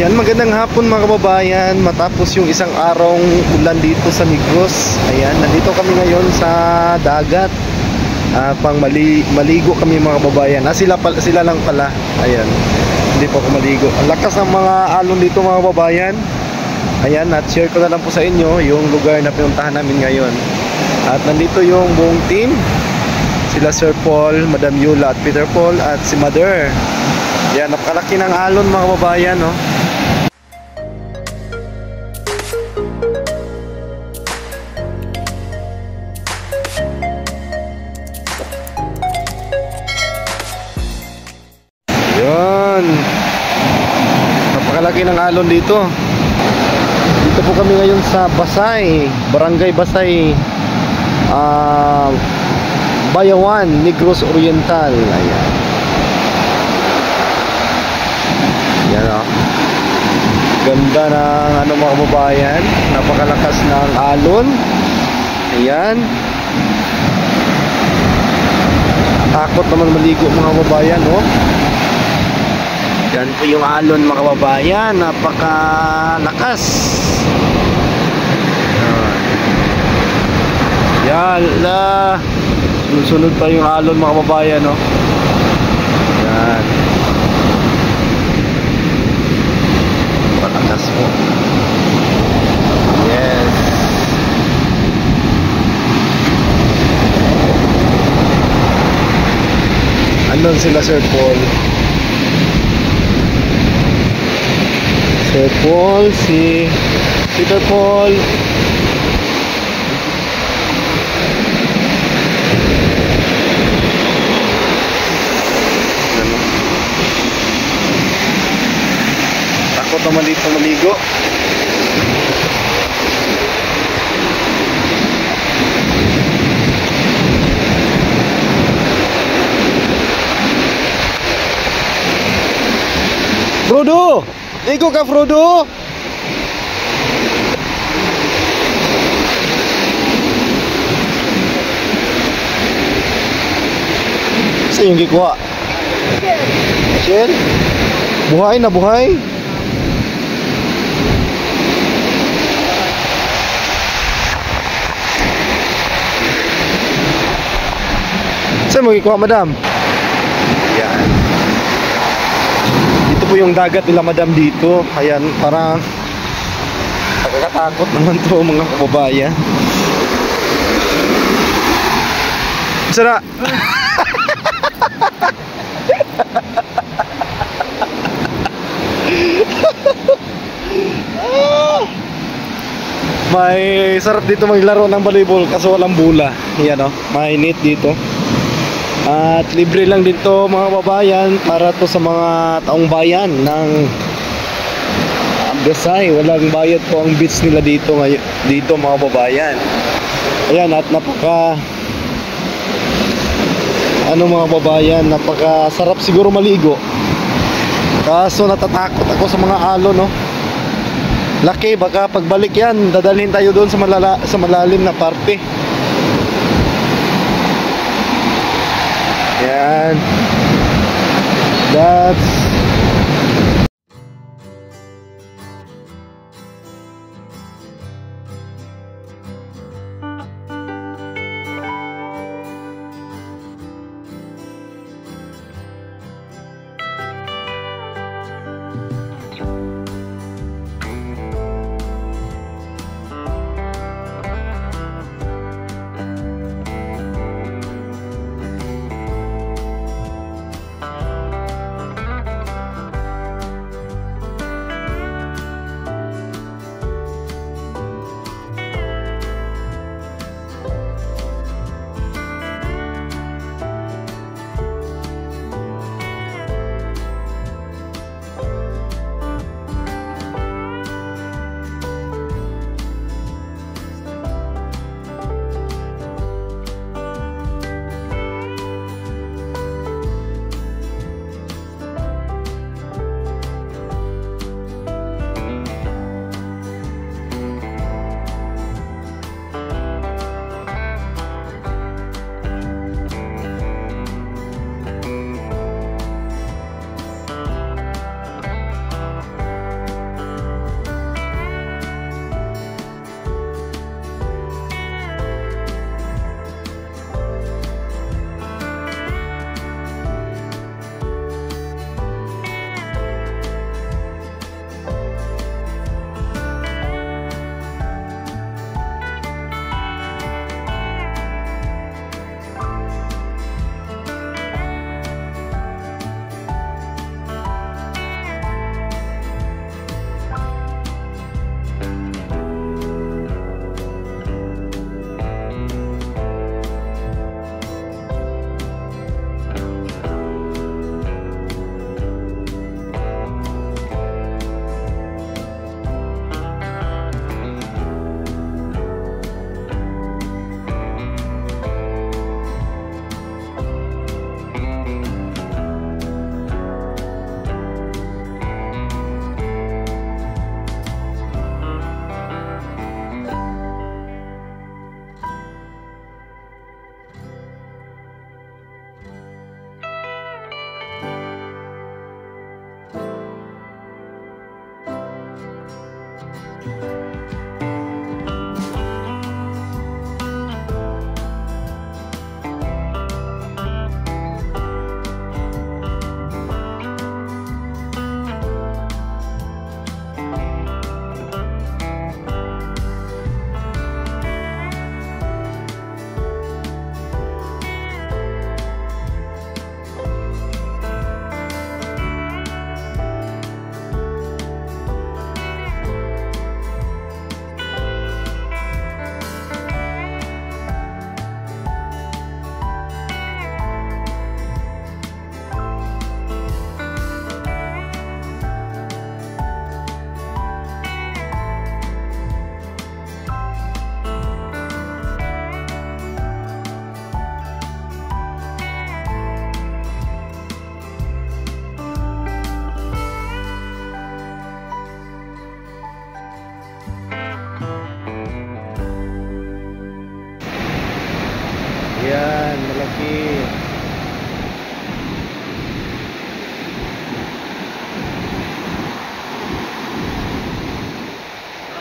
Ayan, magandang hapon mga kababayan. Matapos yung isang araw ulan dito sa Negros. Ayan, nandito kami ngayon sa dagat. Maligo kami mga kababayan. Sila lang pala. Ayan, hindi po ako maligo. Ang lakas ng mga alon dito mga kababayan. Ayan, at share ko na lang po sa inyo yung lugar na pinuntahan namin ngayon. At nandito yung buong team. Sila Sir Paul, Madam Yula at Peter Paul at si Mother. Ayan, napakalaki ng alon mga kababayan, no? Ayan, napakalaki ng alon dito. Dito po kami ngayon sa Basay, Barangay Basay, Bayawan, Negros Oriental. Ayan. Yan o. Ganda ng mga kababayan. Napakalakas ng alon. Ayan. Takot naman maligo mga kababayan, oh. Yan po yung alon mga kababayan. Napakalakas. Yan la. Sunod pa yung alon mga kababayan, no? Yan. Palakas po. Yes. Andun sila Sir Paul. Sir Paul, si Peter Paul. Takot naman dito maligo. Frodo! Ligo ka, Frodo! Saan yung gikuha? Shell? Buhay na buhay? Saan mo gikuha, madam? Yan. Dito po yung dagat nila madam dito. Ayan, parang nakakatakot naman to mga kababayan. Sara. May sarap dito maglaro ng volleyball kaso walang bola. Ayan, oh, may net dito. At libre lang dito mga kababayan para to sa mga taong bayan ng Basay. Walang bayad po ang beach nila dito ngayon, dito mga kababayan. Ayan, at napaka mga kababayan, napaka sarap siguro maligo. Kaso natatakot ako sa mga alon, no. Laki, baka pagbalik yan dadalhin tayo doon sa malalim na parte. Yan. That's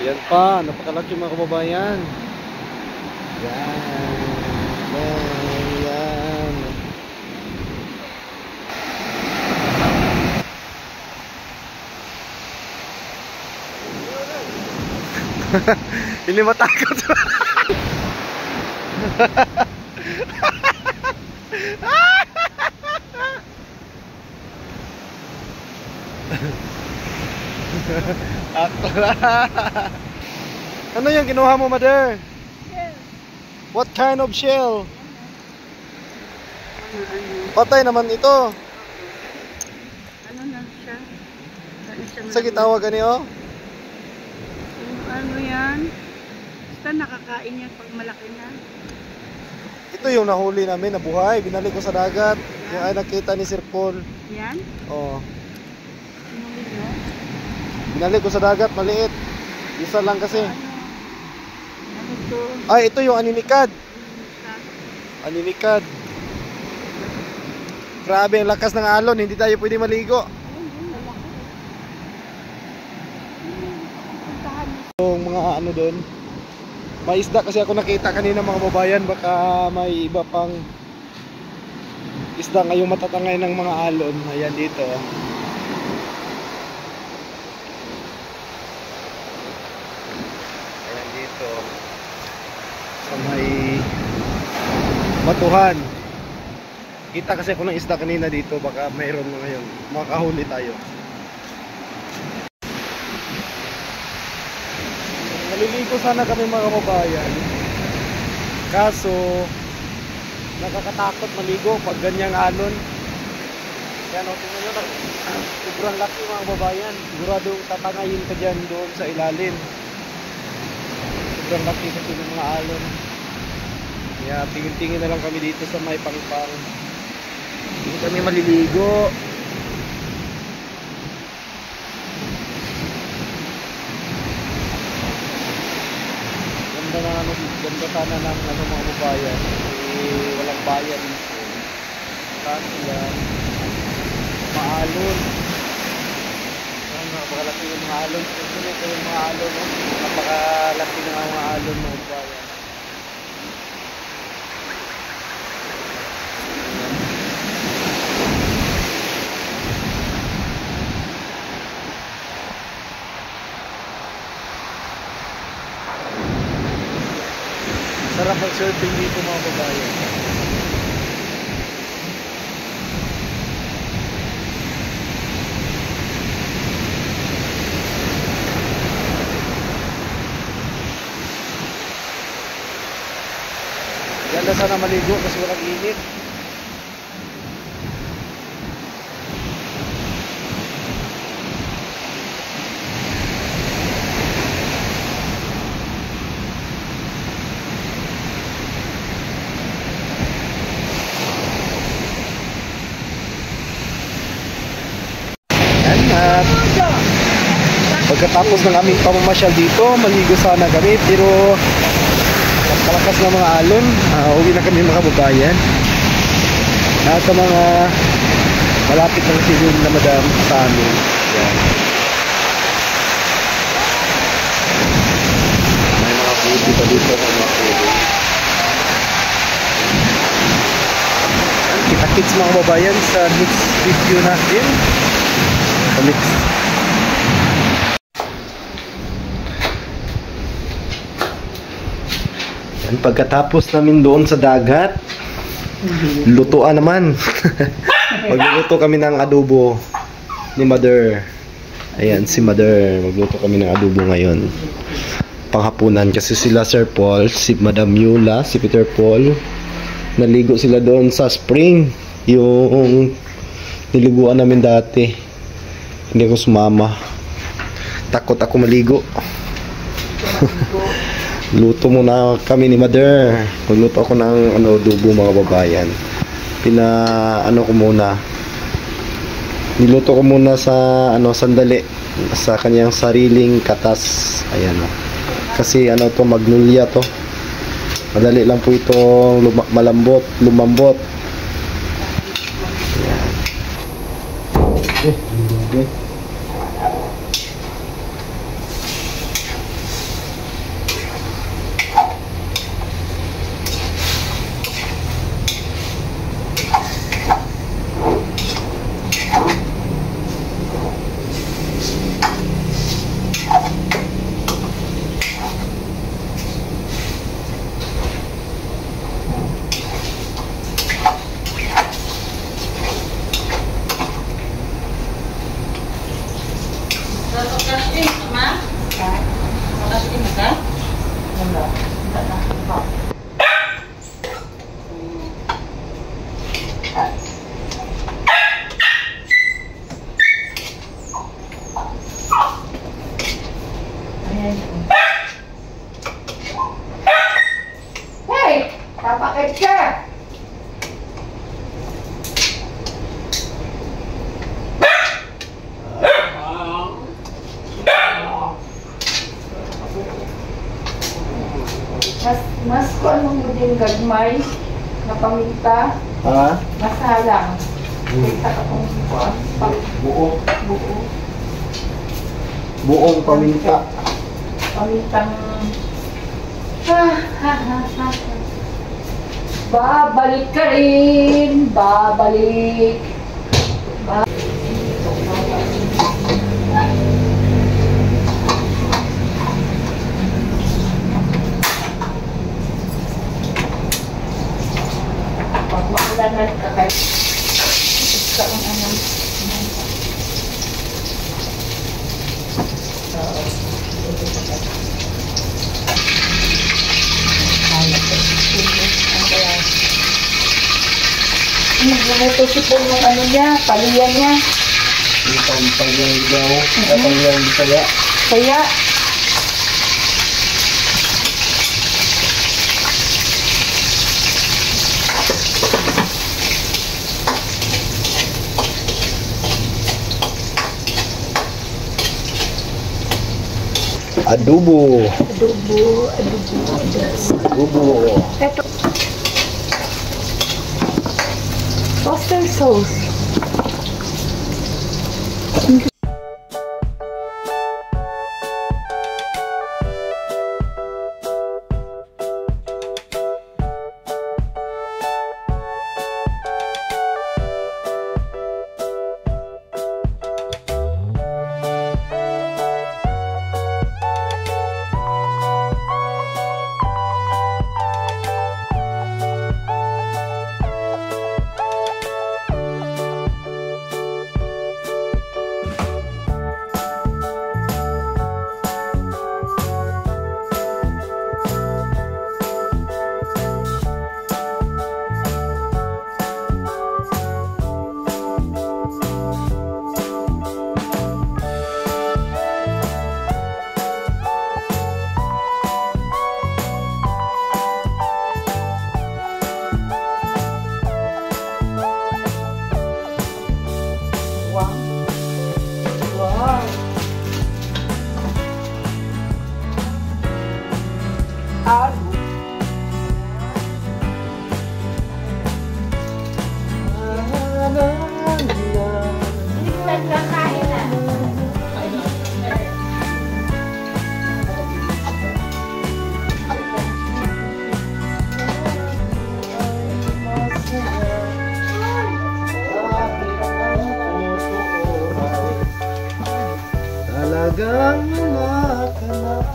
Yan pa, napakalaki mga kababayan. Yan. Yan. Hindi matakot. Ano yung kinuha mo, mother? Shell. What kind of shell? Patay naman ito. Ano na siya? Ano siya? Sa gitawagan niyo? Ano yan? Basta nakakain yan pag malaki na. Ito yung nahuli namin na buhay. Binalik ko sa dagat. Yung ay nakita ni Sir Paul. Yan? Oh. Sinuli mo? Binalik ko sa dagat, maliit. Isa lang kasi. Ano to? Ay, ito yung aninikad. Sa Aninikad. Grabe ang lakas ng alon. Hindi tayo pwede maligo. lalaki. Puntahan mo. Yung mga ano doon. May isda kasi ako nakita kanina mga babayan. Baka may iba pang isda ngayong matatangay ng mga alon. Ayan dito. Ayan dito. Sa may batuhan. Kita kasi ako ng isda kanina dito. Baka mayroon na ngayon. Makahuli tayo. Naliligo sana kami mga kababayan. Kaso nakakatakot maligo pag ganyang alon. Yan o, tingnan nyo, sobrang laki mga kababayan. Siguradong tatangayin ka dyan doon sa ilalim. Sobrang laki kasi ng mga alon. Kaya tingin-tingin na lang kami dito sa may pangpang. Hindi kami maliligo. Ganda sana ng ano mga kababayan, walang bayan dito. Kasi yan maalon. Yan, napakalaki yung mga alon. Susunod ko yung mga alon, no? Napakalaki ng mga alon mga kababayan. Sarap mag-surfing dito mga babayan. Ganda sana maligo kasi walang init. At pagkatapos ng aming pamamasyal dito, maligo sana kami pero pagkalakas ng mga alon, uwi na kami mga babayan. Sa mga malapit ng silid na madam sa amin. Yan. May mga puti pa dito ng mga puti. Kita-kits mga babayan sa next video natin. Next. Yan, pagkatapos namin doon sa dagat, lutuan naman. Magluluto kami ng adobo ni Mother. Ayan, si Mother. Magluto kami ng adobo ngayon. Panghapunan kasi sila Sir Paul, si Madam Yula, si Peter Paul. Naligo sila doon sa spring. Yung niliguan namin dati. Hindi ako sumama. Takot ako maligo. Luto muna kami ni Mother. Magluto ako ng adobo mga babayan. Ano ko muna. Niluto ko muna sa sandali sa kanyang sariling katas. Ayan o. Kasi to magnolia to. Madali lang po itong lumambot. Ayan. Okay. Kung anong din gagmay, na paminta, Ha? masalang. Kita ka kung Buo. buo. Buong paminta. Pamintang... Ha, ha, ha, ha. Babalik ka rin, babalik. Pag maulanan ka kayo, isa ang ano. Nagluluto si po yung ano niya, paliyan niya. Yung pampang-yang ligaw. Pampang-yang bisaya. Kaya, Adobo. adobo. Adobo. Ito. Oyster sauce. Wow. Alu. Hindi ko nagkakain na. Talagang nakanap.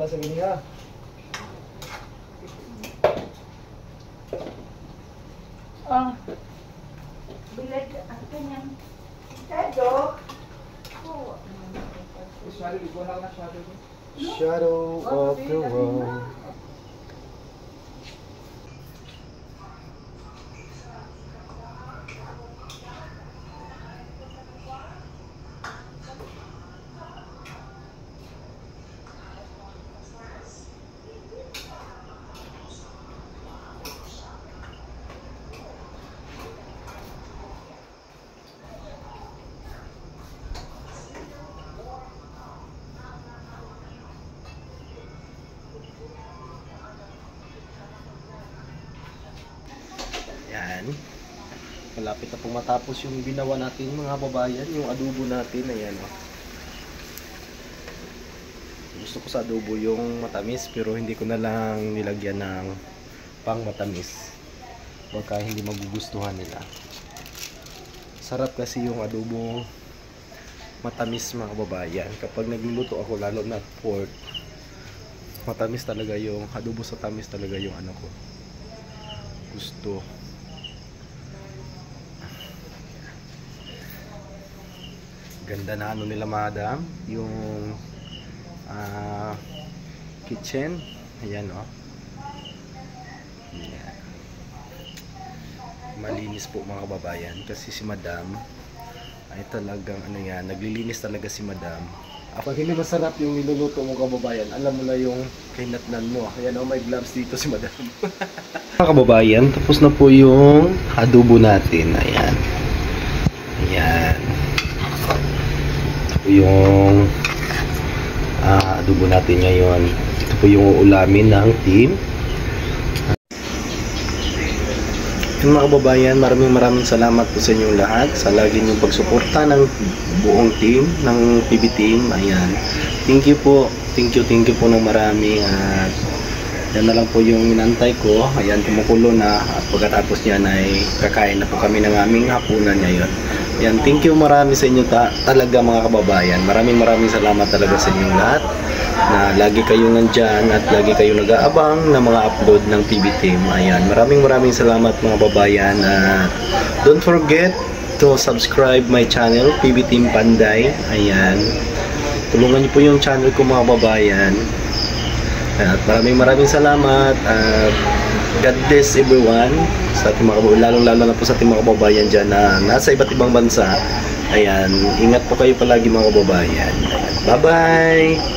Sa giniha. Ah. Bilag ang kanyang shadow. Shadow of the world. Yan. Malapit na pong matapos yung ginawa natin mga babayan, yung adobo natin. Ayan, oh. Gusto ko sa adobo yung matamis pero hindi ko na lang nilagyan ng pang matamis. Baka hindi magugustuhan nila. Sarap kasi yung adobo matamis mga kababayan. Kapag nagluluto ako lalo na pork, matamis talaga yung adobo sa tamis talaga yung ano ko. Gusto. Ganda na ano nila madam, yung kitchen. Ayan oh. Ayan. Malinis po mga kababayan kasi si madam ay talagang ano yan, naglilinis talaga si madam. Kapag hindi masarap yung niluluto mo kababayan, alam mo na yung kinatnan mo. Ayan oh, may gloves dito si madam. Mga kababayan, tapos na po yung adobo natin. Ayan. Ayan. Ito po yung adobo natin ngayon. Ito po yung ulamin ng team. Yung mga kababayan, maraming salamat po sa inyong lahat sa lagi niyong pagsuporta ng buong team ng PB Team. Ayan. Thank you po. Thank you po ng marami at yan na lang po yung inantay ko. Ayan, kumukulo na at pagkatapos niyan ay kakain na po kami ng aming hapunan ngayon. Ayan, thank you marami sa inyo talaga mga kababayan. Maraming salamat talaga sa inyong lahat na lagi kayo nandyan at lagi kayo nag-aabang ng mga upload ng PB Team. Ayan, maraming salamat mga kababayan. Don't forget to subscribe my channel, PB Team Panday. Ayan, tulungan niyo po yung channel ko mga kababayan. At maraming salamat at God bless everyone sa ating mga kababayan, lalong-lalo na po sa ating mga kababayan dyan na nasa iba't ibang bansa. Ayan, ingat po kayo palagi mga kababayan. Bye-bye!